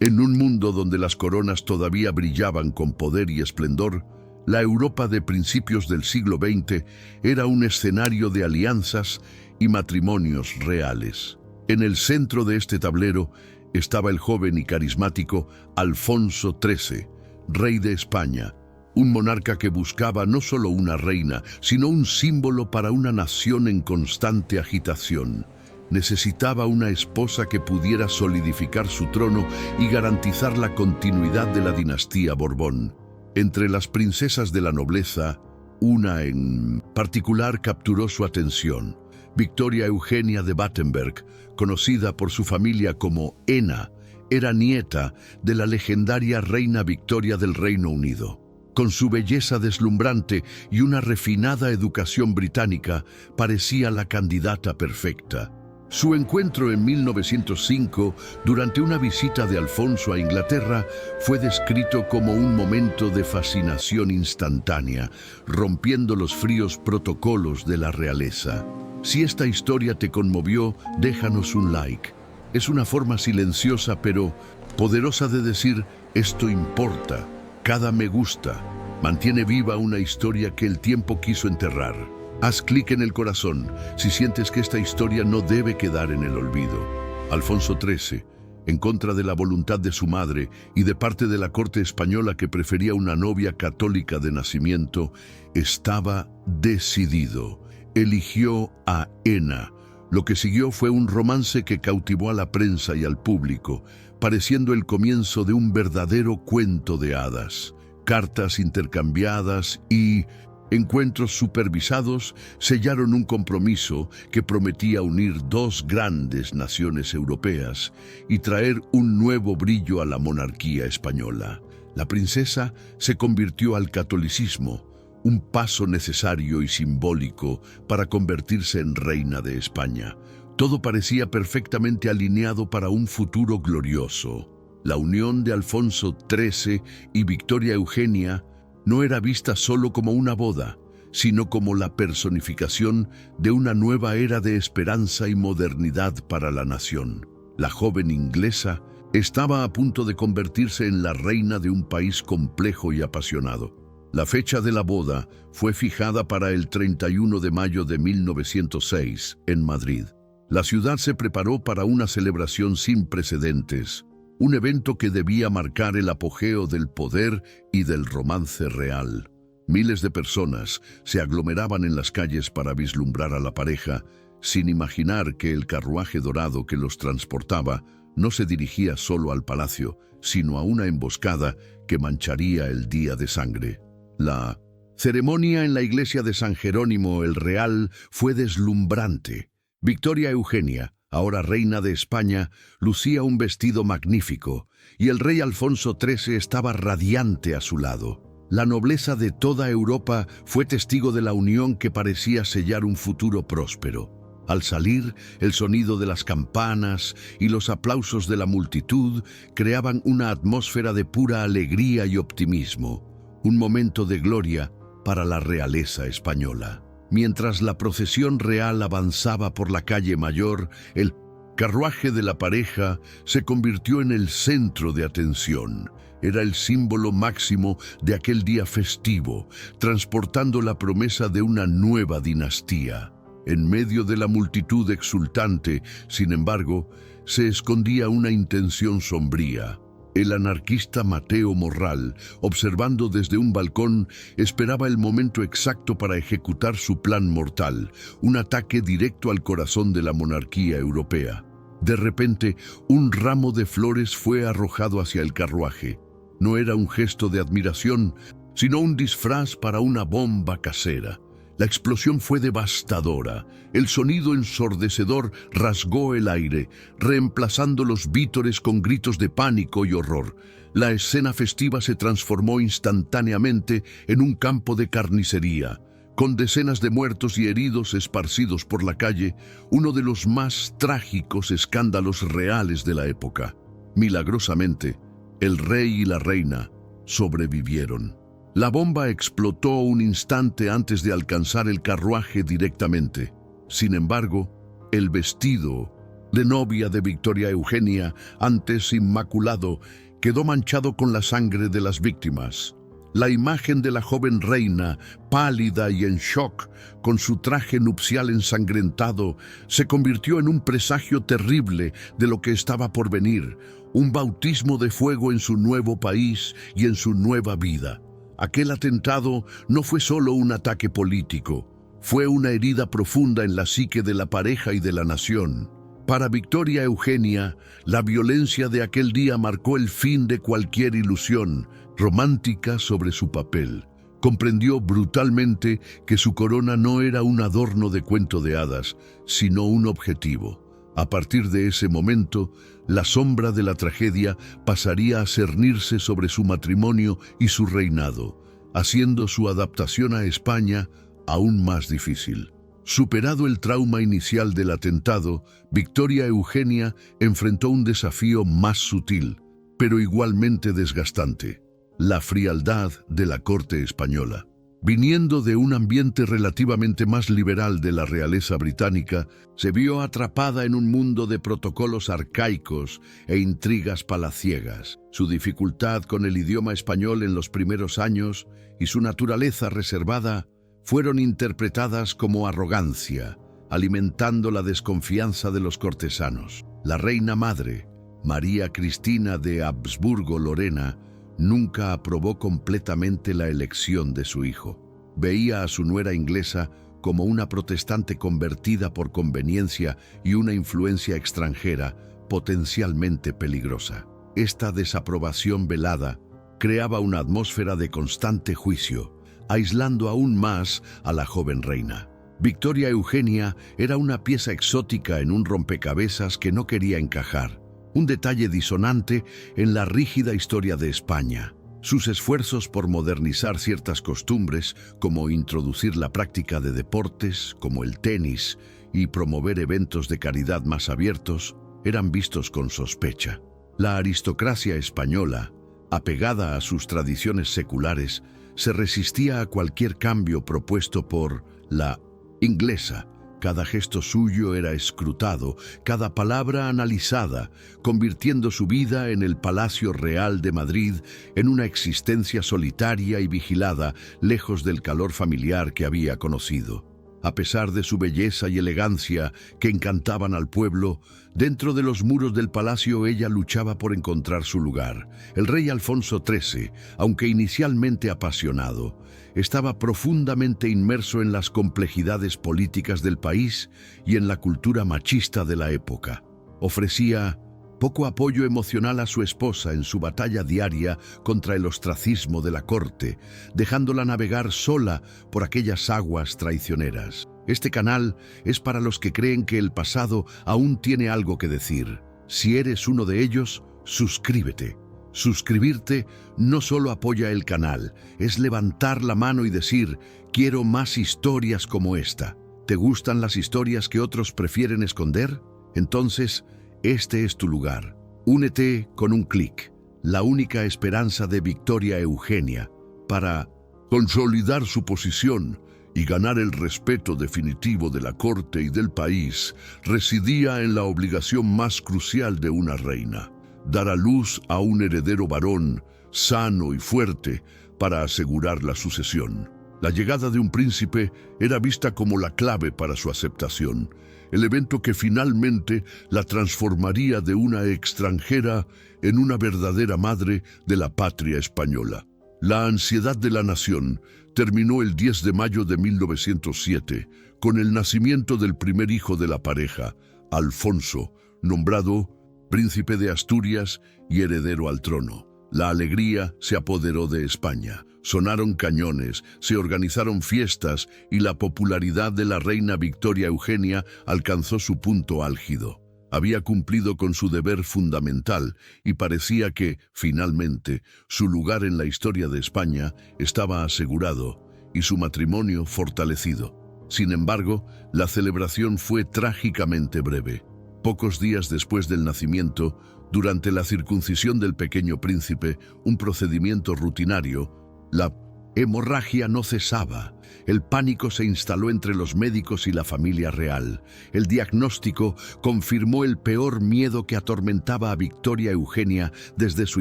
En un mundo donde las coronas todavía brillaban con poder y esplendor, la Europa de principios del siglo XX era un escenario de alianzas y matrimonios reales. En el centro de este tablero estaba el joven y carismático Alfonso XIII, rey de España, un monarca que buscaba no solo una reina, sino un símbolo para una nación en constante agitación. Necesitaba una esposa que pudiera solidificar su trono y garantizar la continuidad de la dinastía Borbón. Entre las princesas de la nobleza, una en particular capturó su atención: Victoria Eugenia de Battenberg, conocida por su familia como Ena, era nieta de la legendaria reina Victoria del Reino Unido. Con su belleza deslumbrante y una refinada educación británica, parecía la candidata perfecta. Su encuentro en 1905, durante una visita de Alfonso a Inglaterra, fue descrito como un momento de fascinación instantánea, rompiendo los fríos protocolos de la realeza. Si esta historia te conmovió, déjanos un like. Es una forma silenciosa pero poderosa de decir: esto importa. Cada me gusta mantiene viva una historia que el tiempo quiso enterrar. Haz clic en el corazón si sientes que esta historia no debe quedar en el olvido. Alfonso XIII, en contra de la voluntad de su madre y de parte de la corte española que prefería una novia católica de nacimiento, estaba decidido. Eligió a Ena. Lo que siguió fue un romance que cautivó a la prensa y al público, pareciendo el comienzo de un verdadero cuento de hadas. Cartas intercambiadas y encuentros supervisados sellaron un compromiso que prometía unir dos grandes naciones europeas y traer un nuevo brillo a la monarquía española. La princesa se convirtió al catolicismo, un paso necesario y simbólico para convertirse en reina de España. Todo parecía perfectamente alineado para un futuro glorioso. La unión de Alfonso XIII y Victoria Eugenia no era vista solo como una boda, sino como la personificación de una nueva era de esperanza y modernidad para la nación. La joven inglesa estaba a punto de convertirse en la reina de un país complejo y apasionado. La fecha de la boda fue fijada para el 31 de mayo de 1906 en Madrid. La ciudad se preparó para una celebración sin precedentes, un evento que debía marcar el apogeo del poder y del romance real. Miles de personas se aglomeraban en las calles para vislumbrar a la pareja, sin imaginar que el carruaje dorado que los transportaba no se dirigía solo al palacio, sino a una emboscada que mancharía el día de sangre. La ceremonia en la iglesia de San Jerónimo el Real fue deslumbrante. Victoria Eugenia, ahora reina de España, lucía un vestido magnífico, y el rey Alfonso XIII estaba radiante a su lado. La nobleza de toda Europa fue testigo de la unión que parecía sellar un futuro próspero. Al salir, el sonido de las campanas y los aplausos de la multitud creaban una atmósfera de pura alegría y optimismo, un momento de gloria para la realeza española. Mientras la procesión real avanzaba por la calle Mayor, el carruaje de la pareja se convirtió en el centro de atención. Era el símbolo máximo de aquel día festivo, transportando la promesa de una nueva dinastía. En medio de la multitud exultante, sin embargo, se escondía una intención sombría. El anarquista Mateo Morral, observando desde un balcón, esperaba el momento exacto para ejecutar su plan mortal, un ataque directo al corazón de la monarquía europea. De repente, un ramo de flores fue arrojado hacia el carruaje. No era un gesto de admiración, sino un disfraz para una bomba casera. La explosión fue devastadora. El sonido ensordecedor rasgó el aire, reemplazando los vítores con gritos de pánico y horror. La escena festiva se transformó instantáneamente en un campo de carnicería. Con decenas de muertos y heridos esparcidos por la calle, uno de los más trágicos escándalos reales de la época. Milagrosamente, el rey y la reina sobrevivieron. La bomba explotó un instante antes de alcanzar el carruaje directamente. Sin embargo, el vestido de novia de Victoria Eugenia, antes inmaculado, quedó manchado con la sangre de las víctimas. La imagen de la joven reina, pálida y en shock, con su traje nupcial ensangrentado, se convirtió en un presagio terrible de lo que estaba por venir, un bautismo de fuego en su nuevo país y en su nueva vida. Aquel atentado no fue solo un ataque político, fue una herida profunda en la psique de la pareja y de la nación. Para Victoria Eugenia, la violencia de aquel día marcó el fin de cualquier ilusión romántica sobre su papel. Comprendió brutalmente que su corona no era un adorno de cuento de hadas, sino un objetivo. A partir de ese momento, la sombra de la tragedia pasaría a cernirse sobre su matrimonio y su reinado, haciendo su adaptación a España aún más difícil. Superado el trauma inicial del atentado, Victoria Eugenia enfrentó un desafío más sutil, pero igualmente desgastante: la frialdad de la corte española. Viniendo de un ambiente relativamente más liberal de la realeza británica, se vio atrapada en un mundo de protocolos arcaicos e intrigas palaciegas. Su dificultad con el idioma español en los primeros años y su naturaleza reservada fueron interpretadas como arrogancia, alimentando la desconfianza de los cortesanos. La reina madre, María Cristina de Habsburgo-Lorena, nunca aprobó completamente la elección de su hijo. Veía a su nuera inglesa como una protestante convertida por conveniencia y una influencia extranjera potencialmente peligrosa. Esta desaprobación velada creaba una atmósfera de constante juicio, aislando aún más a la joven reina. Victoria Eugenia era una pieza exótica en un rompecabezas que no quería encajar, un detalle disonante en la rígida historia de España. Sus esfuerzos por modernizar ciertas costumbres, como introducir la práctica de deportes, como el tenis, y promover eventos de caridad más abiertos, eran vistos con sospecha. La aristocracia española, apegada a sus tradiciones seculares, se resistía a cualquier cambio propuesto por la inglesa. Cada gesto suyo era escrutado, cada palabra analizada, convirtiendo su vida en el Palacio Real de Madrid en una existencia solitaria y vigilada, lejos del calor familiar que había conocido. A pesar de su belleza y elegancia que encantaban al pueblo, dentro de los muros del palacio ella luchaba por encontrar su lugar. El rey Alfonso XIII, aunque inicialmente apasionado, estaba profundamente inmerso en las complejidades políticas del país y en la cultura machista de la época. Ofrecía poco apoyo emocional a su esposa en su batalla diaria contra el ostracismo de la corte, dejándola navegar sola por aquellas aguas traicioneras. Este canal es para los que creen que el pasado aún tiene algo que decir. Si eres uno de ellos, suscríbete. Suscribirte no solo apoya el canal, es levantar la mano y decir: quiero más historias como esta. ¿Te gustan las historias que otros prefieren esconder? Entonces, este es tu lugar. Únete con un clic. La única esperanza de Victoria Eugenia para consolidar su posición y ganar el respeto definitivo de la corte y del país residía en la obligación más crucial de una reina: dar a luz a un heredero varón, sano y fuerte, para asegurar la sucesión. La llegada de un príncipe era vista como la clave para su aceptación, el evento que finalmente la transformaría de una extranjera en una verdadera madre de la patria española. La ansiedad de la nación terminó el 10 de mayo de 1907, con el nacimiento del primer hijo de la pareja, Alfonso, nombrado príncipe de Asturias y heredero al trono. La alegría se apoderó de España. Sonaron cañones, se organizaron fiestas y la popularidad de la reina Victoria Eugenia alcanzó su punto álgido. Había cumplido con su deber fundamental y parecía que, finalmente, su lugar en la historia de España estaba asegurado y su matrimonio fortalecido. Sin embargo, la celebración fue trágicamente breve. Pocos días después del nacimiento, durante la circuncisión del pequeño príncipe, un procedimiento rutinario, la hemorragia no cesaba. El pánico se instaló entre los médicos y la familia real. El diagnóstico confirmó el peor miedo que atormentaba a Victoria Eugenia desde su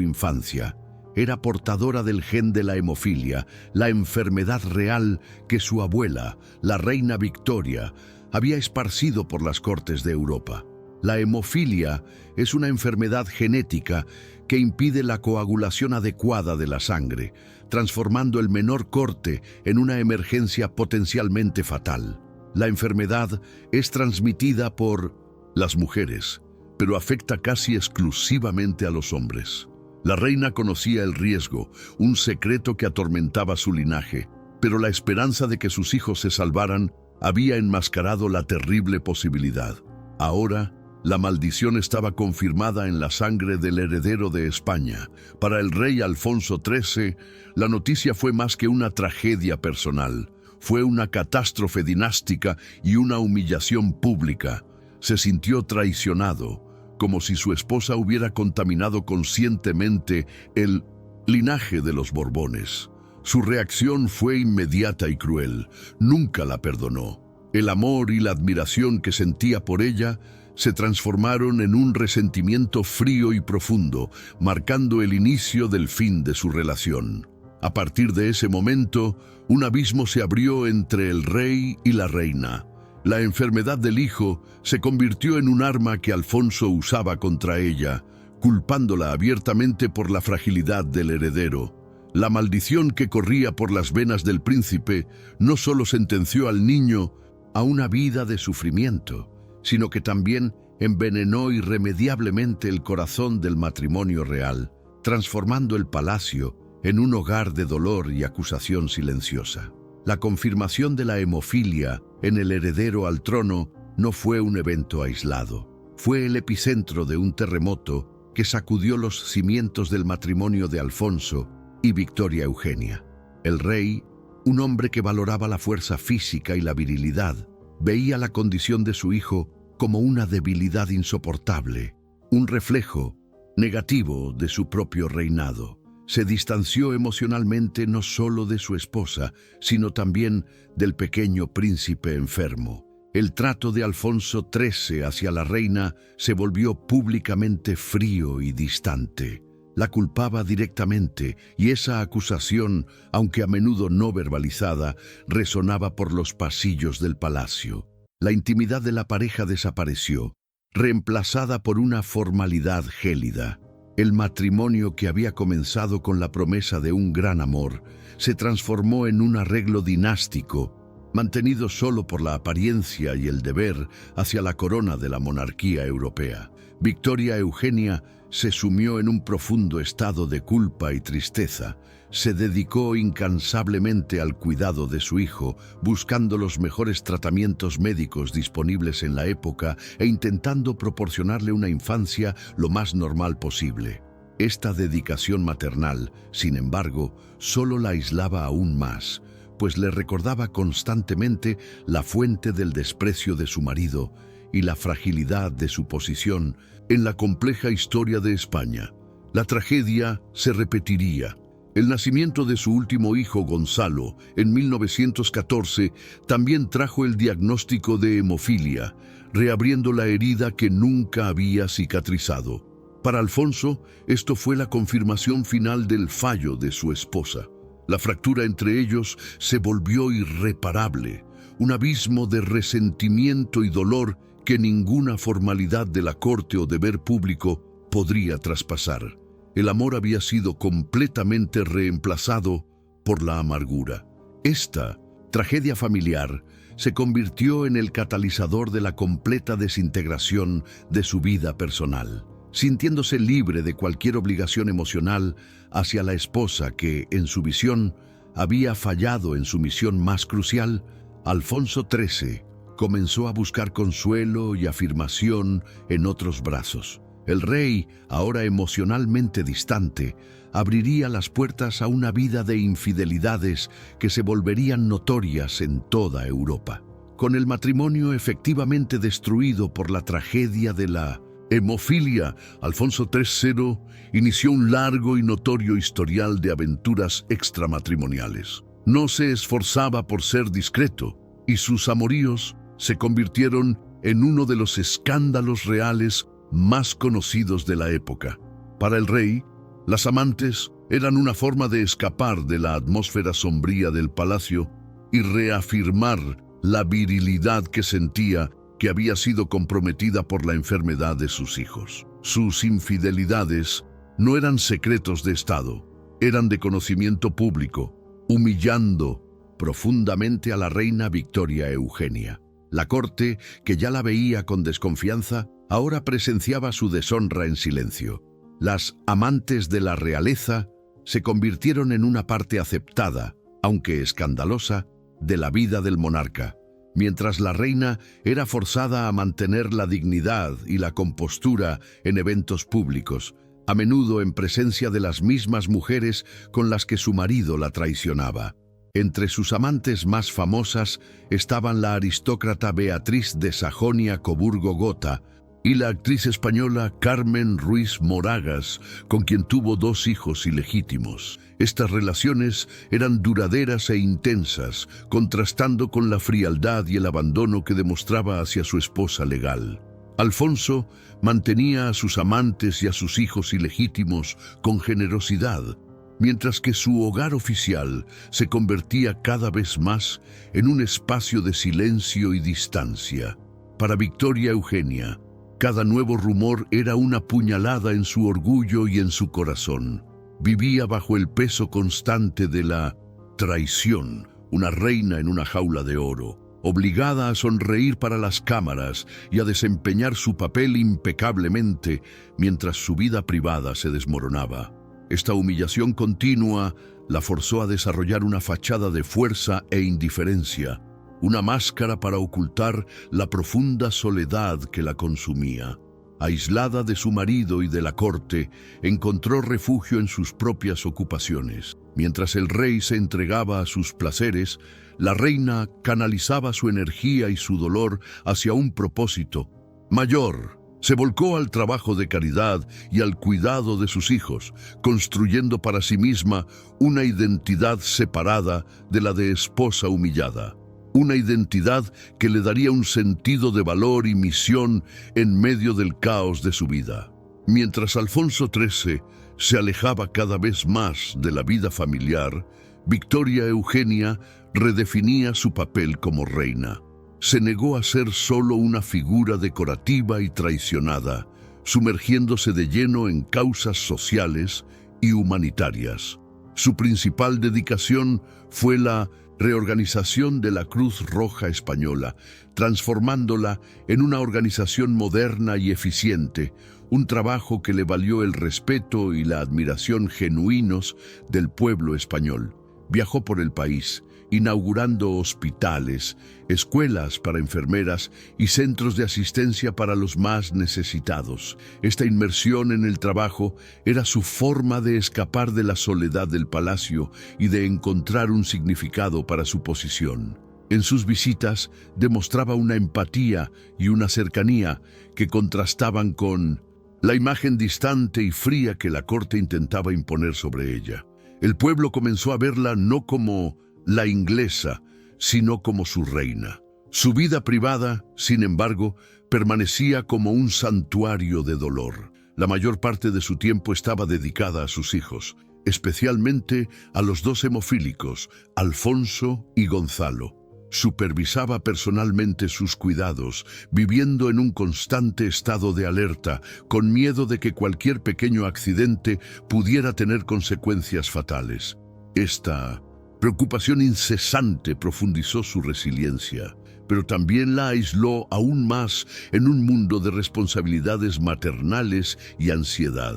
infancia. Era portadora del gen de la hemofilia, la enfermedad real que su abuela, la reina Victoria, había esparcido por las cortes de Europa. La hemofilia es una enfermedad genética que impide la coagulación adecuada de la sangre, transformando el menor corte en una emergencia potencialmente fatal. La enfermedad es transmitida por las mujeres, pero afecta casi exclusivamente a los hombres. La reina conocía el riesgo, un secreto que atormentaba su linaje, pero la esperanza de que sus hijos se salvaran había enmascarado la terrible posibilidad. Ahora, la maldición estaba confirmada en la sangre del heredero de España. Para el rey Alfonso XIII, la noticia fue más que una tragedia personal. Fue una catástrofe dinástica y una humillación pública. Se sintió traicionado, como si su esposa hubiera contaminado conscientemente el linaje de los Borbones. Su reacción fue inmediata y cruel. Nunca la perdonó. El amor y la admiración que sentía por ella se transformaron en un resentimiento frío y profundo, marcando el inicio del fin de su relación. A partir de ese momento, un abismo se abrió entre el rey y la reina. La enfermedad del hijo se convirtió en un arma que Alfonso usaba contra ella, culpándola abiertamente por la fragilidad del heredero. La maldición que corría por las venas del príncipe no solo sentenció al niño a una vida de sufrimiento, sino que también envenenó irremediablemente el corazón del matrimonio real, transformando el palacio en un hogar de dolor y acusación silenciosa. La confirmación de la hemofilia en el heredero al trono no fue un evento aislado. Fue el epicentro de un terremoto que sacudió los cimientos del matrimonio de Alfonso y Victoria Eugenia. El rey, un hombre que valoraba la fuerza física y la virilidad, veía la condición de su hijo como una debilidad insoportable, un reflejo negativo de su propio reinado. Se distanció emocionalmente no solo de su esposa, sino también del pequeño príncipe enfermo. El trato de Alfonso XIII hacia la reina se volvió públicamente frío y distante. La culpaba directamente y esa acusación, aunque a menudo no verbalizada, resonaba por los pasillos del palacio. La intimidad de la pareja desapareció, reemplazada por una formalidad gélida. El matrimonio que había comenzado con la promesa de un gran amor se transformó en un arreglo dinástico, mantenido solo por la apariencia y el deber hacia la corona de la monarquía europea. Victoria Eugenia se sumió en un profundo estado de culpa y tristeza. Se dedicó incansablemente al cuidado de su hijo, buscando los mejores tratamientos médicos disponibles en la época e intentando proporcionarle una infancia lo más normal posible. Esta dedicación maternal, sin embargo, solo la aislaba aún más, pues le recordaba constantemente la fuente del desprecio de su marido y la fragilidad de su posición en la compleja historia de España. La tragedia se repetiría. El nacimiento de su último hijo, Gonzalo, en 1914, también trajo el diagnóstico de hemofilia, reabriendo la herida que nunca había cicatrizado. Para Alfonso, esto fue la confirmación final del fallo de su esposa. La fractura entre ellos se volvió irreparable, un abismo de resentimiento y dolor que ninguna formalidad de la corte o deber público podría traspasar. El amor había sido completamente reemplazado por la amargura. Esta tragedia familiar se convirtió en el catalizador de la completa desintegración de su vida personal. Sintiéndose libre de cualquier obligación emocional hacia la esposa que, en su visión, había fallado en su misión más crucial, Alfonso XIII comenzó a buscar consuelo y afirmación en otros brazos. El rey, ahora emocionalmente distante, abriría las puertas a una vida de infidelidades que se volverían notorias en toda Europa. Con el matrimonio efectivamente destruido por la tragedia de la hemofilia, Alfonso III inició un largo y notorio historial de aventuras extramatrimoniales. No se esforzaba por ser discreto, y sus amoríos se convirtieron en uno de los escándalos reales más conocidos de la época. Para el rey, las amantes eran una forma de escapar de la atmósfera sombría del palacio y reafirmar la virilidad que sentía que había sido comprometida por la enfermedad de sus hijos. Sus infidelidades no eran secretos de Estado, eran de conocimiento público, humillando profundamente a la reina Victoria Eugenia. La corte, que ya la veía con desconfianza, ahora presenciaba su deshonra en silencio. Las amantes de la realeza se convirtieron en una parte aceptada, aunque escandalosa, de la vida del monarca, mientras la reina era forzada a mantener la dignidad y la compostura en eventos públicos, a menudo en presencia de las mismas mujeres con las que su marido la traicionaba. Entre sus amantes más famosas estaban la aristócrata Beatriz de Sajonia-Coburgo-Gotha y la actriz española Carmen Ruiz Moragas, con quien tuvo 2 hijos ilegítimos. Estas relaciones eran duraderas e intensas, contrastando con la frialdad y el abandono que demostraba hacia su esposa legal. Alfonso mantenía a sus amantes y a sus hijos ilegítimos con generosidad, mientras que su hogar oficial se convertía cada vez más en un espacio de silencio y distancia. Para Victoria Eugenia, cada nuevo rumor era una puñalada en su orgullo y en su corazón. Vivía bajo el peso constante de la traición, una reina en una jaula de oro, obligada a sonreír para las cámaras y a desempeñar su papel impecablemente mientras su vida privada se desmoronaba. Esta humillación continua la forzó a desarrollar una fachada de fuerza e indiferencia, una máscara para ocultar la profunda soledad que la consumía. Aislada de su marido y de la corte, encontró refugio en sus propias ocupaciones. Mientras el rey se entregaba a sus placeres, la reina canalizaba su energía y su dolor hacia un propósito mayor. Se volcó al trabajo de caridad y al cuidado de sus hijos, construyendo para sí misma una identidad separada de la de esposa humillada. Una identidad que le daría un sentido de valor y misión en medio del caos de su vida. Mientras Alfonso XIII se alejaba cada vez más de la vida familiar, Victoria Eugenia redefinía su papel como reina. Se negó a ser solo una figura decorativa y traicionada, sumergiéndose de lleno en causas sociales y humanitarias. Su principal dedicación fue la reorganización de la Cruz Roja Española, transformándola en una organización moderna y eficiente, un trabajo que le valió el respeto y la admiración genuinos del pueblo español. Viajó por el país, inaugurando hospitales, escuelas para enfermeras y centros de asistencia para los más necesitados. Esta inmersión en el trabajo era su forma de escapar de la soledad del palacio y de encontrar un significado para su posición. En sus visitas demostraba una empatía y una cercanía que contrastaban con la imagen distante y fría que la corte intentaba imponer sobre ella. El pueblo comenzó a verla no como la inglesa, sino como su reina. Su vida privada, sin embargo, permanecía como un santuario de dolor. La mayor parte de su tiempo estaba dedicada a sus hijos, especialmente a los 2 hemofílicos, Alfonso y Gonzalo. Supervisaba personalmente sus cuidados, viviendo en un constante estado de alerta, con miedo de que cualquier pequeño accidente pudiera tener consecuencias fatales. Esta preocupación incesante profundizó su resiliencia, pero también la aisló aún más en un mundo de responsabilidades maternales y ansiedad.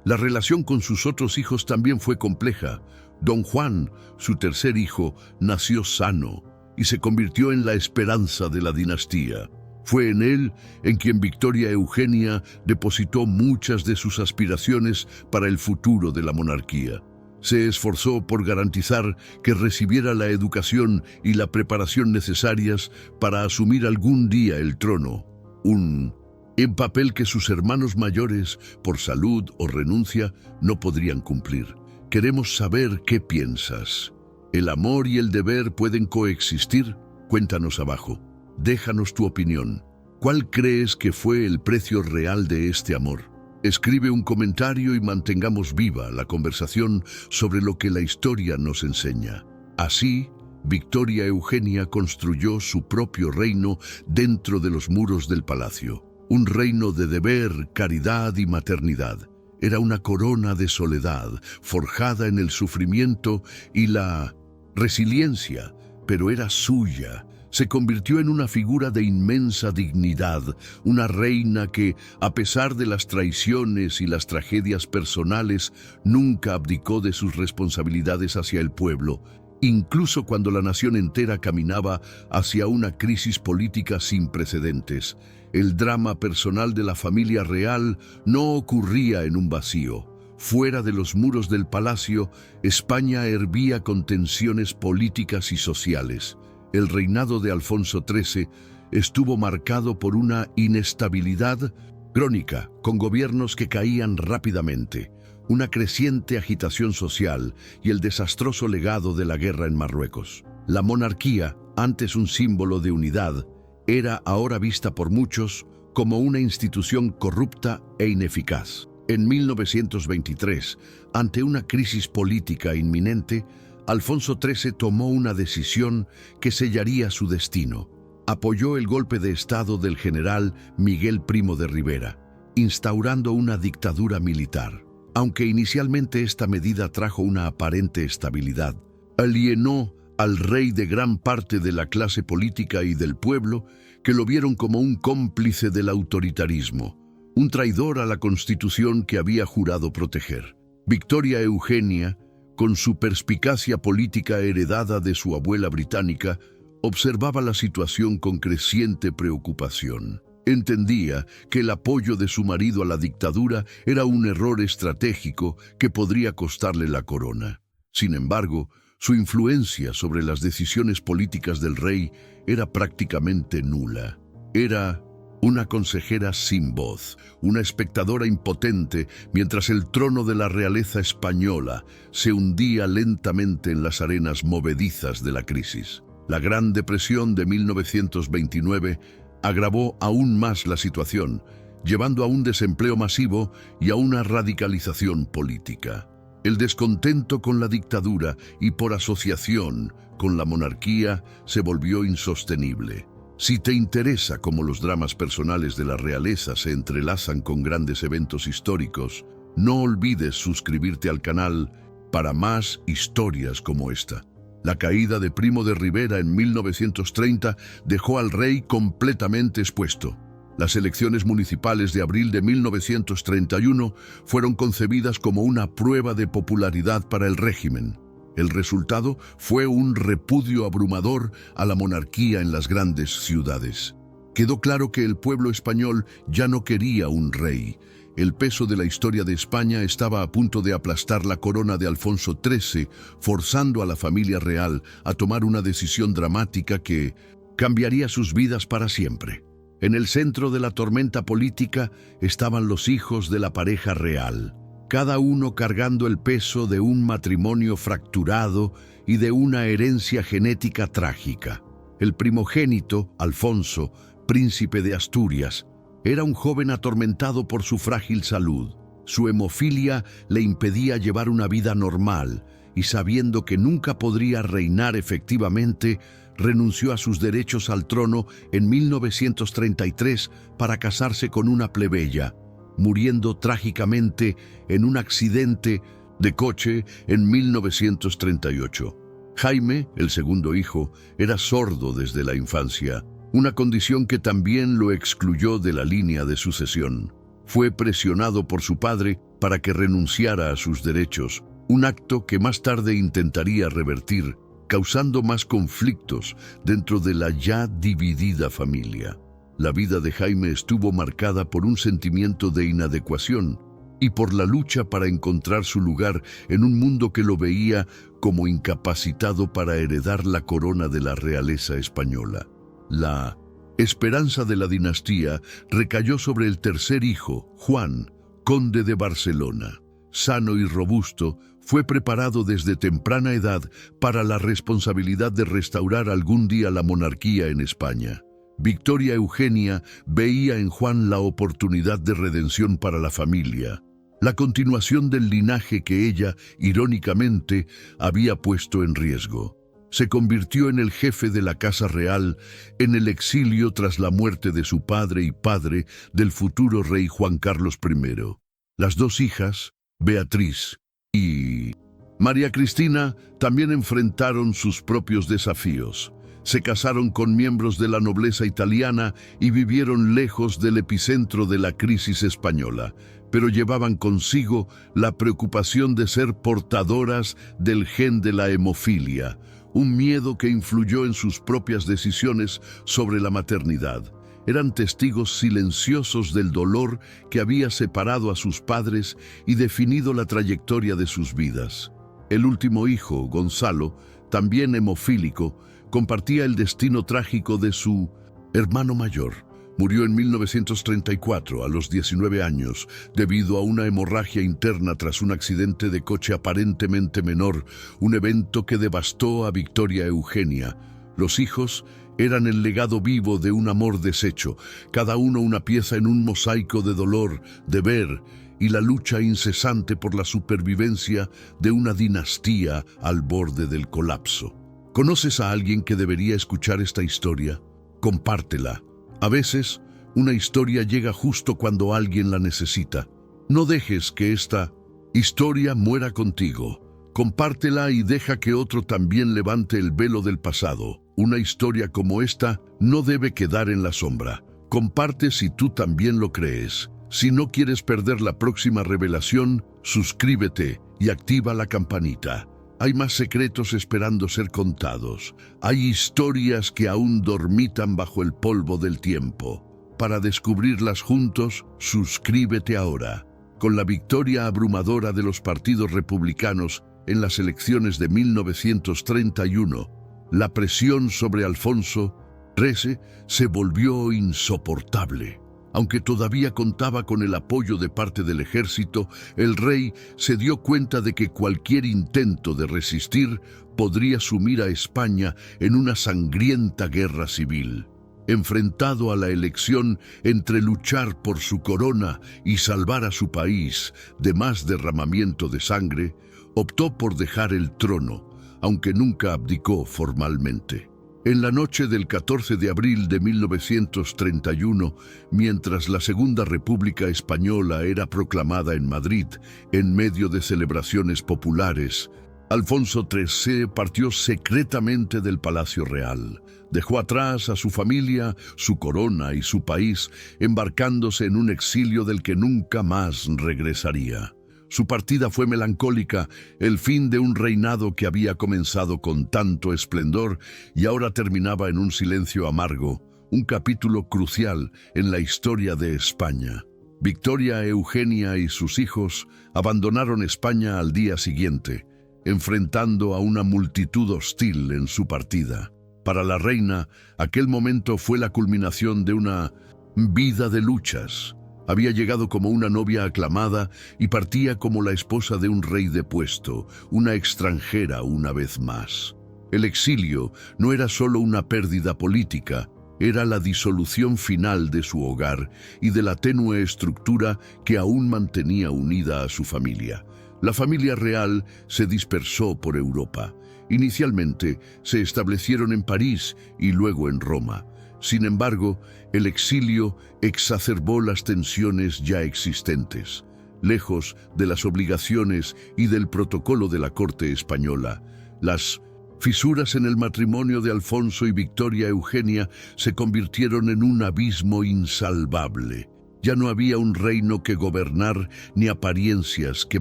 La relación con sus otros hijos también fue compleja. Don Juan, su tercer hijo, nació sano y se convirtió en la esperanza de la dinastía. Fue en él en quien Victoria Eugenia depositó muchas de sus aspiraciones para el futuro de la monarquía. Se esforzó por garantizar que recibiera la educación y la preparación necesarias para asumir algún día el trono, un en papel que sus hermanos mayores, por salud o renuncia, no podrían cumplir. Queremos saber qué piensas. ¿El amor y el deber pueden coexistir? Cuéntanos abajo. Déjanos tu opinión. ¿Cuál crees que fue el precio real de este amor? Escribe un comentario y mantengamos viva la conversación sobre lo que la historia nos enseña. Así, Victoria Eugenia construyó su propio reino dentro de los muros del palacio. Un reino de deber, caridad y maternidad. Era una corona de soledad, forjada en el sufrimiento y la resiliencia, pero era suya. Se convirtió en una figura de inmensa dignidad, una reina que, a pesar de las traiciones y las tragedias personales, nunca abdicó de sus responsabilidades hacia el pueblo, incluso cuando la nación entera caminaba hacia una crisis política sin precedentes. El drama personal de la familia real no ocurría en un vacío. Fuera de los muros del palacio, España hervía con tensiones políticas y sociales. El reinado de Alfonso XIII estuvo marcado por una inestabilidad crónica, con gobiernos que caían rápidamente, una creciente agitación social y el desastroso legado de la guerra en Marruecos. La monarquía, antes un símbolo de unidad, era ahora vista por muchos como una institución corrupta e ineficaz. En 1923, ante una crisis política inminente, Alfonso XIII tomó una decisión que sellaría su destino. Apoyó el golpe de Estado del general Miguel Primo de Rivera, instaurando una dictadura militar. Aunque inicialmente esta medida trajo una aparente estabilidad, alienó al rey de gran parte de la clase política y del pueblo, que lo vieron como un cómplice del autoritarismo, un traidor a la Constitución que había jurado proteger. Victoria Eugenia, con su perspicacia política heredada de su abuela británica, observaba la situación con creciente preocupación. Entendía que el apoyo de su marido a la dictadura era un error estratégico que podría costarle la corona. Sin embargo, su influencia sobre las decisiones políticas del rey era prácticamente nula. Era una consejera sin voz, una espectadora impotente, mientras el trono de la realeza española se hundía lentamente en las arenas movedizas de la crisis. La Gran Depresión de 1929 agravó aún más la situación, llevando a un desempleo masivo y a una radicalización política. El descontento con la dictadura y por asociación con la monarquía se volvió insostenible. Si te interesa cómo los dramas personales de la realeza se entrelazan con grandes eventos históricos, no olvides suscribirte al canal para más historias como esta. La caída de Primo de Rivera en 1930 dejó al rey completamente expuesto. Las elecciones municipales de abril de 1931 fueron concebidas como una prueba de popularidad para el régimen. El resultado fue un repudio abrumador a la monarquía en las grandes ciudades. Quedó claro que el pueblo español ya no quería un rey. El peso de la historia de España estaba a punto de aplastar la corona de Alfonso XIII, forzando a la familia real a tomar una decisión dramática que cambiaría sus vidas para siempre. En el centro de la tormenta política estaban los hijos de la pareja real, cada uno cargando el peso de un matrimonio fracturado y de una herencia genética trágica. El primogénito, Alfonso, príncipe de Asturias, era un joven atormentado por su frágil salud. Su hemofilia le impedía llevar una vida normal y, sabiendo que nunca podría reinar efectivamente, renunció a sus derechos al trono en 1933 para casarse con una plebeya, muriendo trágicamente en un accidente de coche en 1938. Jaime, el segundo hijo, era sordo desde la infancia, una condición que también lo excluyó de la línea de sucesión. Fue presionado por su padre para que renunciara a sus derechos, un acto que más tarde intentaría revertir, causando más conflictos dentro de la ya dividida familia. La vida de Jaime estuvo marcada por un sentimiento de inadecuación y por la lucha para encontrar su lugar en un mundo que lo veía como incapacitado para heredar la corona de la realeza española. La esperanza de la dinastía, recayó sobre el tercer hijo, Juan, conde de Barcelona. Sano y robusto, fue preparado desde temprana edad para la responsabilidad de restaurar algún día la monarquía en España. Victoria Eugenia veía en Juan la oportunidad de redención para la familia, la continuación del linaje que ella, irónicamente, había puesto en riesgo. Se convirtió en el jefe de la Casa Real en el exilio tras la muerte de su padre y padre del futuro rey Juan Carlos I. Las dos hijas, Beatriz y María Cristina, también enfrentaron sus propios desafíos. Se casaron con miembros de la nobleza italiana y vivieron lejos del epicentro de la crisis española, pero llevaban consigo la preocupación de ser portadoras del gen de la hemofilia, un miedo que influyó en sus propias decisiones sobre la maternidad. Eran testigos silenciosos del dolor que había separado a sus padres y definido la trayectoria de sus vidas. El último hijo, Gonzalo, también hemofílico, compartía el destino trágico de su hermano mayor. Murió en 1934, a los 19 años, debido a una hemorragia interna tras un accidente de coche aparentemente menor, un evento que devastó a Victoria Eugenia. Los hijos eran el legado vivo de un amor deshecho, cada uno una pieza en un mosaico de dolor, deber y la lucha incesante por la supervivencia de una dinastía al borde del colapso. ¿Conoces a alguien que debería escuchar esta historia? Compártela. A veces, una historia llega justo cuando alguien la necesita. No dejes que esta historia muera contigo. Compártela y deja que otro también levante el velo del pasado. Una historia como esta no debe quedar en la sombra. Comparte si tú también lo crees. Si no quieres perder la próxima revelación, suscríbete y activa la campanita. Hay más secretos esperando ser contados. Hay historias que aún dormitan bajo el polvo del tiempo. Para descubrirlas juntos, suscríbete ahora. Con la victoria abrumadora de los partidos republicanos en las elecciones de 1931, la presión sobre Alfonso XIII se volvió insoportable. Aunque todavía contaba con el apoyo de parte del ejército, el rey se dio cuenta de que cualquier intento de resistir podría sumir a España en una sangrienta guerra civil. Enfrentado a la elección entre luchar por su corona y salvar a su país de más derramamiento de sangre, optó por dejar el trono, aunque nunca abdicó formalmente. En la noche del 14 de abril de 1931, mientras la Segunda República Española era proclamada en Madrid, en medio de celebraciones populares, Alfonso XIII partió secretamente del Palacio Real. Dejó atrás a su familia, su corona y su país, embarcándose en un exilio del que nunca más regresaría. Su partida fue melancólica, el fin de un reinado que había comenzado con tanto esplendor y ahora terminaba en un silencio amargo, un capítulo crucial en la historia de España. Victoria Eugenia y sus hijos abandonaron España al día siguiente, enfrentando a una multitud hostil en su partida. Para la reina, aquel momento fue la culminación de una vida de luchas. Había llegado como una novia aclamada y partía como la esposa de un rey depuesto, una extranjera una vez más. El exilio no era solo una pérdida política, era la disolución final de su hogar y de la tenue estructura que aún mantenía unida a su familia. La familia real se dispersó por Europa. Inicialmente se establecieron en París y luego en Roma. Sin embargo, el exilio exacerbó las tensiones ya existentes. Lejos de las obligaciones y del protocolo de la corte española, las fisuras en el matrimonio de Alfonso y Victoria Eugenia se convirtieron en un abismo insalvable. Ya no había un reino que gobernar ni apariencias que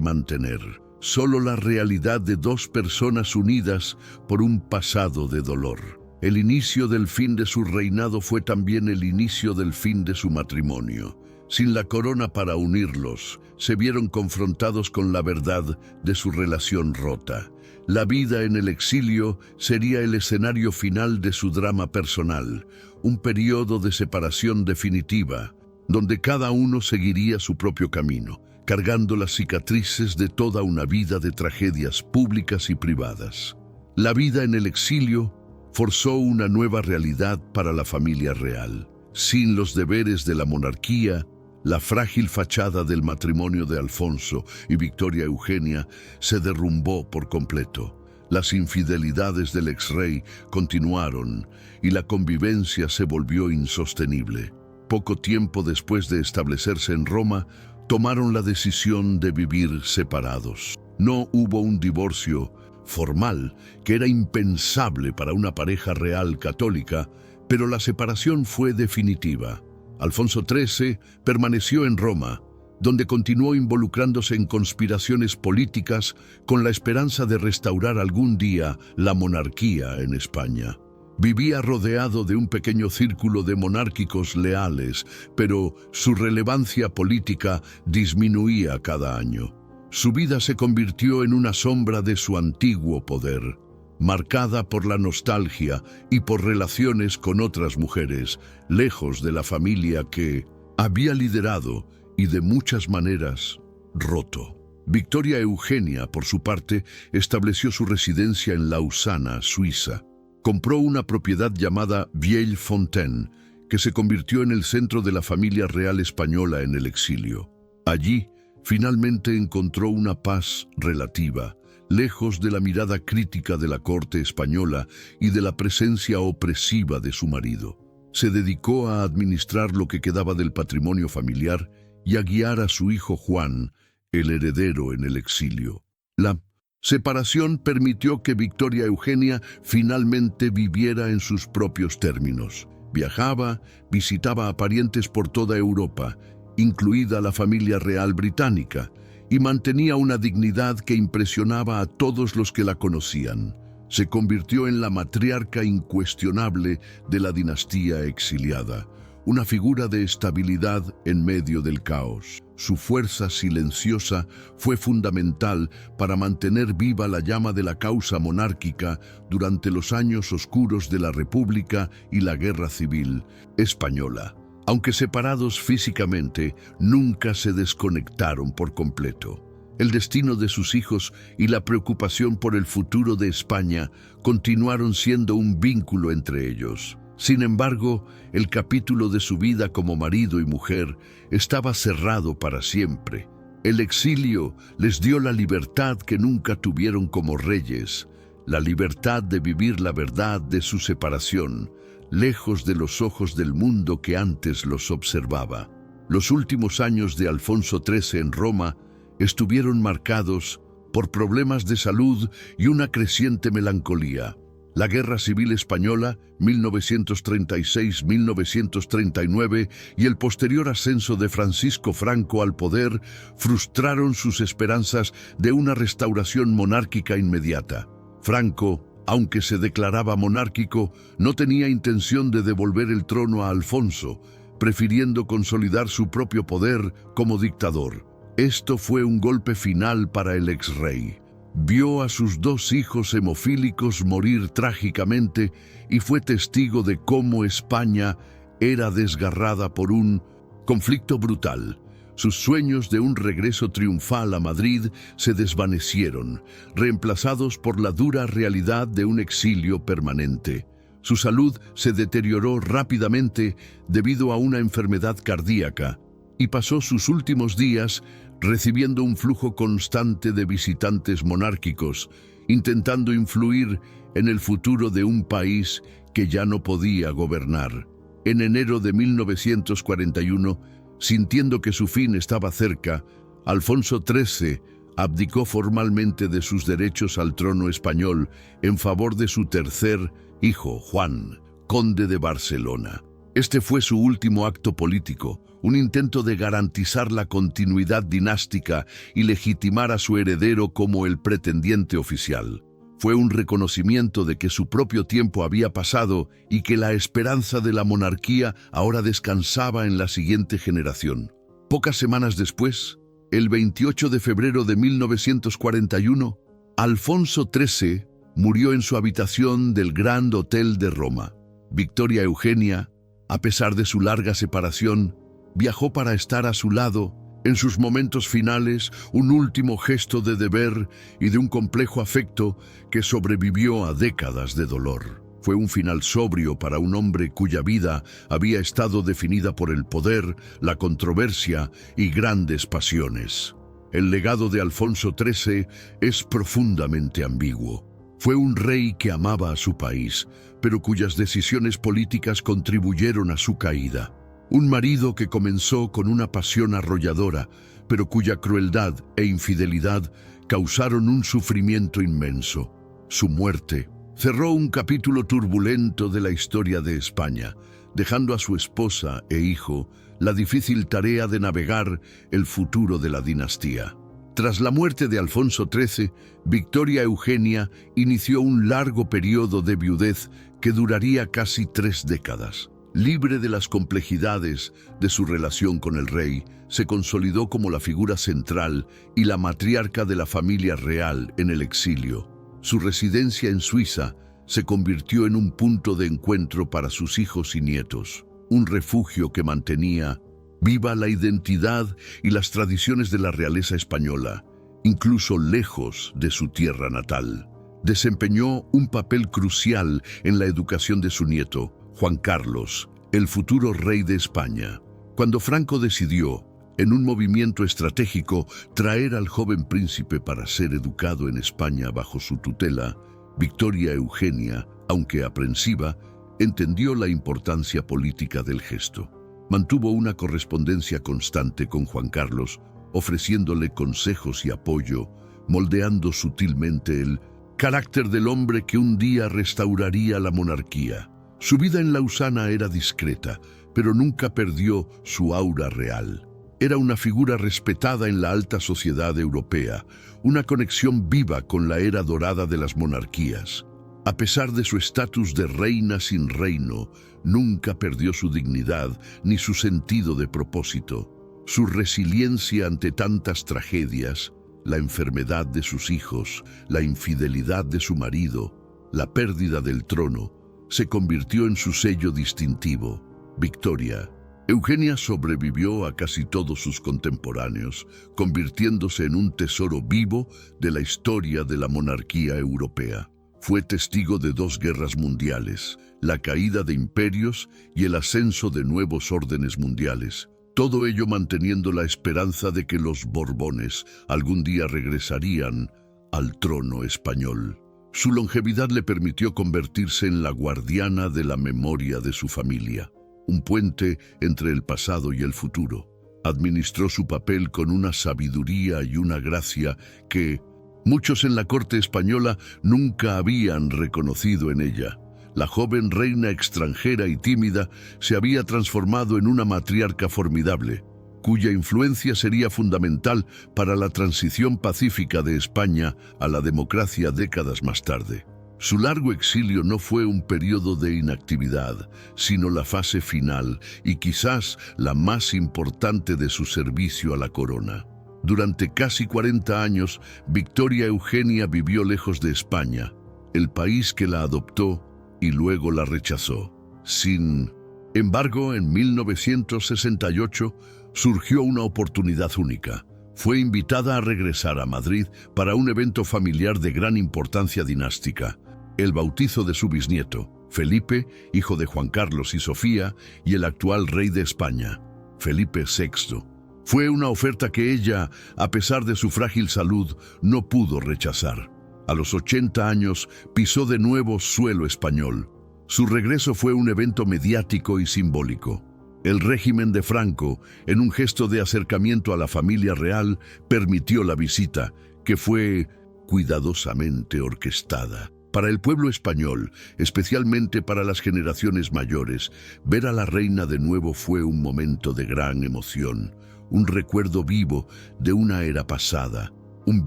mantener. Solo la realidad de dos personas unidas por un pasado de dolor. El inicio del fin de su reinado fue también el inicio del fin de su matrimonio. Sin la corona para unirlos, se vieron confrontados con la verdad de su relación rota. La vida en el exilio sería el escenario final de su drama personal, un periodo de separación definitiva, donde cada uno seguiría su propio camino, cargando las cicatrices de toda una vida de tragedias públicas y privadas. La vida en el exilio forzó una nueva realidad para la familia real. Sin los deberes de la monarquía, la frágil fachada del matrimonio de Alfonso y Victoria Eugenia se derrumbó por completo. Las infidelidades del exrey continuaron y la convivencia se volvió insostenible. Poco tiempo después de establecerse en Roma, tomaron la decisión de vivir separados. No hubo un divorcio formal, que era impensable para una pareja real católica, pero la separación fue definitiva. Alfonso XIII permaneció en Roma, donde continuó involucrándose en conspiraciones políticas con la esperanza de restaurar algún día la monarquía en España. Vivía rodeado de un pequeño círculo de monárquicos leales, pero su relevancia política disminuía cada año. Su vida se convirtió en una sombra de su antiguo poder, marcada por la nostalgia y por relaciones con otras mujeres, lejos de la familia que había liderado y de muchas maneras roto. Victoria Eugenia, por su parte, estableció su residencia en Lausana, Suiza. Compró una propiedad llamada Vieille Fontaine, que se convirtió en el centro de la familia real española en el exilio. Allí, finalmente encontró una paz relativa, lejos de la mirada crítica de la corte española y de la presencia opresiva de su marido. Se dedicó a administrar lo que quedaba del patrimonio familiar y a guiar a su hijo Juan, el heredero en el exilio. La separación permitió que Victoria Eugenia finalmente viviera en sus propios términos. Viajaba, visitaba a parientes por toda Europa, incluida la familia real británica, y mantenía una dignidad que impresionaba a todos los que la conocían. Se convirtió en la matriarca incuestionable de la dinastía exiliada, una figura de estabilidad en medio del caos. Su fuerza silenciosa fue fundamental para mantener viva la llama de la causa monárquica durante los años oscuros de la República y la Guerra Civil Española. Aunque separados físicamente, nunca se desconectaron por completo. El destino de sus hijos y la preocupación por el futuro de España continuaron siendo un vínculo entre ellos. Sin embargo, el capítulo de su vida como marido y mujer estaba cerrado para siempre. El exilio les dio la libertad que nunca tuvieron como reyes, la libertad de vivir la verdad de su separación, lejos de los ojos del mundo que antes los observaba. Los últimos años de Alfonso XIII en Roma estuvieron marcados por problemas de salud y una creciente melancolía. La Guerra Civil Española, 1936-1939, y el posterior ascenso de Francisco Franco al poder frustraron sus esperanzas de una restauración monárquica inmediata. Franco, aunque se declaraba monárquico, no tenía intención de devolver el trono a Alfonso, prefiriendo consolidar su propio poder como dictador. Esto fue un golpe final para el exrey. Vio a sus dos hijos hemofílicos morir trágicamente y fue testigo de cómo España era desgarrada por un conflicto brutal. Sus sueños de un regreso triunfal a Madrid se desvanecieron, reemplazados por la dura realidad de un exilio permanente. Su salud se deterioró rápidamente debido a una enfermedad cardíaca y pasó sus últimos días recibiendo un flujo constante de visitantes monárquicos, intentando influir en el futuro de un país que ya no podía gobernar. En enero de 1941, sintiendo que su fin estaba cerca, Alfonso XIII abdicó formalmente de sus derechos al trono español en favor de su tercer hijo, Juan, conde de Barcelona. Este fue su último acto político, un intento de garantizar la continuidad dinástica y legitimar a su heredero como el pretendiente oficial. Fue un reconocimiento de que su propio tiempo había pasado y que la esperanza de la monarquía ahora descansaba en la siguiente generación. Pocas semanas después, el 28 de febrero de 1941, Alfonso XIII murió en su habitación del Grand Hotel de Roma. Victoria Eugenia, a pesar de su larga separación, viajó para estar a su lado en sus momentos finales, un último gesto de deber y de un complejo afecto que sobrevivió a décadas de dolor. Fue un final sobrio para un hombre cuya vida había estado definida por el poder, la controversia y grandes pasiones. El legado de Alfonso XIII es profundamente ambiguo. Fue un rey que amaba a su país, pero cuyas decisiones políticas contribuyeron a su caída. Un marido que comenzó con una pasión arrolladora, pero cuya crueldad e infidelidad causaron un sufrimiento inmenso. Su muerte cerró un capítulo turbulento de la historia de España, dejando a su esposa e hijo la difícil tarea de navegar el futuro de la dinastía. Tras la muerte de Alfonso XIII, Victoria Eugenia inició un largo periodo de viudez que duraría casi 3 décadas. Libre de las complejidades de su relación con el rey, se consolidó como la figura central y la matriarca de la familia real en el exilio. Su residencia en Suiza se convirtió en un punto de encuentro para sus hijos y nietos, un refugio que mantenía viva la identidad y las tradiciones de la realeza española, incluso lejos de su tierra natal. Desempeñó un papel crucial en la educación de su nieto, Juan Carlos, el futuro rey de España. Cuando Franco decidió, en un movimiento estratégico, traer al joven príncipe para ser educado en España bajo su tutela, Victoria Eugenia, aunque aprensiva, entendió la importancia política del gesto. Mantuvo una correspondencia constante con Juan Carlos, ofreciéndole consejos y apoyo, moldeando sutilmente el carácter del hombre que un día restauraría la monarquía. Su vida en Lausana era discreta, pero nunca perdió su aura real. Era una figura respetada en la alta sociedad europea, una conexión viva con la era dorada de las monarquías. A pesar de su estatus de reina sin reino, nunca perdió su dignidad ni su sentido de propósito. Su resiliencia ante tantas tragedias, la enfermedad de sus hijos, la infidelidad de su marido, la pérdida del trono, se convirtió en su sello distintivo. Victoria Eugenia sobrevivió a casi todos sus contemporáneos, convirtiéndose en un tesoro vivo de la historia de la monarquía europea. Fue testigo de 2 guerras mundiales, la caída de imperios y el ascenso de nuevos órdenes mundiales. Todo ello manteniendo la esperanza de que los Borbones algún día regresarían al trono español. Su longevidad le permitió convertirse en la guardiana de la memoria de su familia, un puente entre el pasado y el futuro. Administró su papel con una sabiduría y una gracia que muchos en la corte española nunca habían reconocido en ella. La joven reina extranjera y tímida se había transformado en una matriarca formidable, cuya influencia sería fundamental para la transición pacífica de España a la democracia décadas más tarde. Su largo exilio no fue un periodo de inactividad, sino la fase final y quizás la más importante de su servicio a la corona. Durante casi 40 años, Victoria Eugenia vivió lejos de España, el país que la adoptó y luego la rechazó. Sin embargo, en 1968 surgió una oportunidad única. Fue invitada a regresar a Madrid para un evento familiar de gran importancia dinástica, el bautizo de su bisnieto, Felipe, hijo de Juan Carlos y Sofía, y el actual rey de España, Felipe VI. Fue una oferta que ella, a pesar de su frágil salud, no pudo rechazar. A los 80 años pisó de nuevo suelo español. Su regreso fue un evento mediático y simbólico. El régimen de Franco, en un gesto de acercamiento a la familia real, permitió la visita, que fue cuidadosamente orquestada. Para el pueblo español, especialmente para las generaciones mayores, ver a la reina de nuevo fue un momento de gran emoción, un recuerdo vivo de una era pasada, un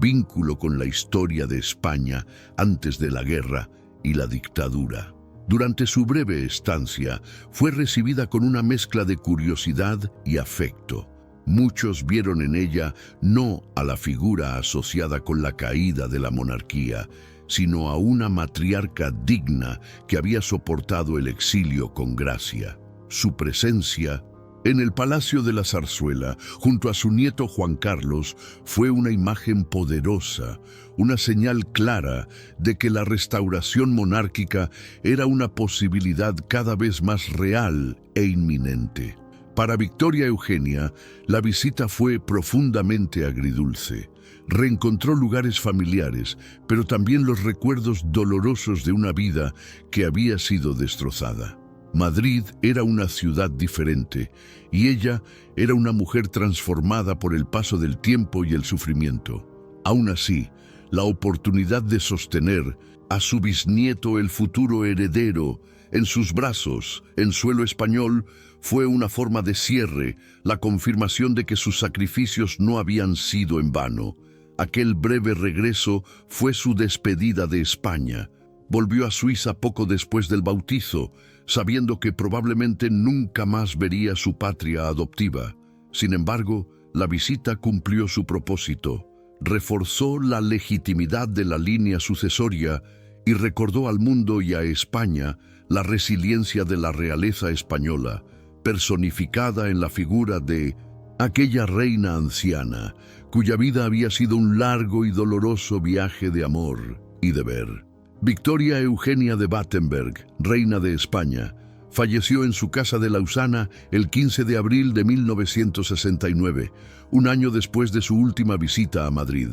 vínculo con la historia de España antes de la guerra y la dictadura. Durante su breve estancia, fue recibida con una mezcla de curiosidad y afecto. Muchos vieron en ella no a la figura asociada con la caída de la monarquía, sino a una matriarca digna que había soportado el exilio con gracia. Su presencia en el Palacio de la Zarzuela, junto a su nieto Juan Carlos, fue una imagen poderosa, una señal clara de que la restauración monárquica era una posibilidad cada vez más real e inminente. Para Victoria Eugenia, la visita fue profundamente agridulce. Reencontró lugares familiares, pero también los recuerdos dolorosos de una vida que había sido destrozada. Madrid era una ciudad diferente, y ella era una mujer transformada por el paso del tiempo y el sufrimiento. Aún así, la oportunidad de sostener a su bisnieto, el futuro heredero, en sus brazos, en suelo español, fue una forma de cierre, la confirmación de que sus sacrificios no habían sido en vano. Aquel breve regreso fue su despedida de España. Volvió a Suiza poco después del bautizo, sabiendo que probablemente nunca más vería su patria adoptiva. Sin embargo, la visita cumplió su propósito, reforzó la legitimidad de la línea sucesoria y recordó al mundo y a España la resiliencia de la realeza española, personificada en la figura de aquella reina anciana, cuya vida había sido un largo y doloroso viaje de amor y deber. Victoria Eugenia de Battenberg, reina de España, falleció en su casa de Lausana el 15 de abril de 1969, un año después de su última visita a Madrid.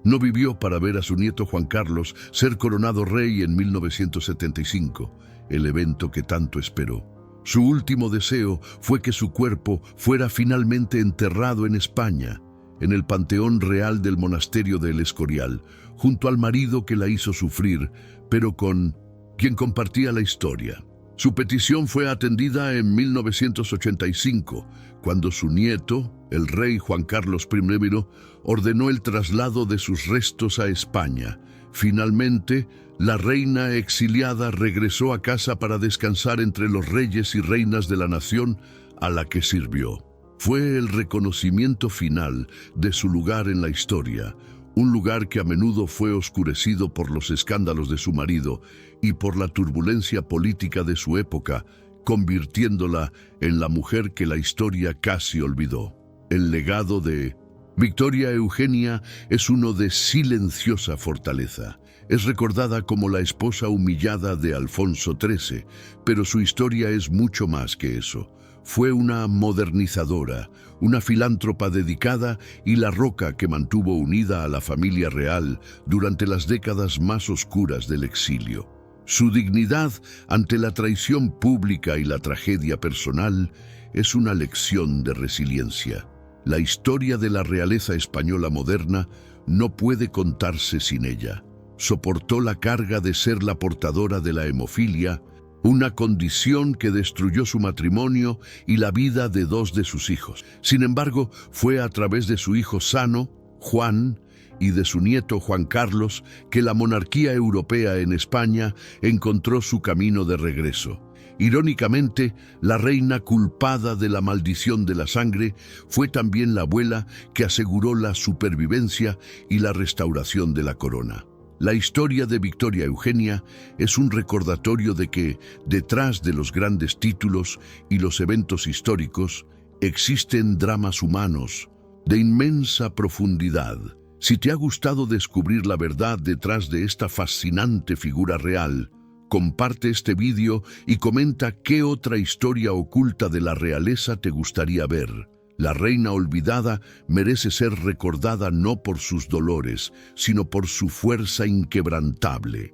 No vivió para ver a su nieto Juan Carlos ser coronado rey en 1975, el evento que tanto esperó. Su último deseo fue que su cuerpo fuera finalmente enterrado en España, en el Panteón Real del Monasterio del Escorial, junto al marido que la hizo sufrir, pero con quien compartía la historia. Su petición fue atendida en 1985, cuando su nieto, el rey Juan Carlos I, ordenó el traslado de sus restos a España. Finalmente, la reina exiliada regresó a casa para descansar entre los reyes y reinas de la nación a la que sirvió. Fue el reconocimiento final de su lugar en la historia, un lugar que a menudo fue oscurecido por los escándalos de su marido y por la turbulencia política de su época, convirtiéndola en la mujer que la historia casi olvidó. El legado de Victoria Eugenia es uno de silenciosa fortaleza. Es recordada como la esposa humillada de Alfonso XIII, pero su historia es mucho más que eso. Fue una modernizadora, una filántropa dedicada y la roca que mantuvo unida a la familia real durante las décadas más oscuras del exilio. Su dignidad ante la traición pública y la tragedia personal es una lección de resiliencia. La historia de la realeza española moderna no puede contarse sin ella. Soportó la carga de ser la portadora de la hemofilia, una condición que destruyó su matrimonio y la vida de 2 de sus hijos. Sin embargo, fue a través de su hijo sano, Juan, y de su nieto Juan Carlos, que la monarquía europea en España encontró su camino de regreso. Irónicamente, la reina culpada de la maldición de la sangre fue también la abuela que aseguró la supervivencia y la restauración de la corona. La historia de Victoria Eugenia es un recordatorio de que, detrás de los grandes títulos y los eventos históricos, existen dramas humanos de inmensa profundidad. Si te ha gustado descubrir la verdad detrás de esta fascinante figura real, comparte este vídeo y comenta qué otra historia oculta de la realeza te gustaría ver. La reina olvidada merece ser recordada no por sus dolores, sino por su fuerza inquebrantable.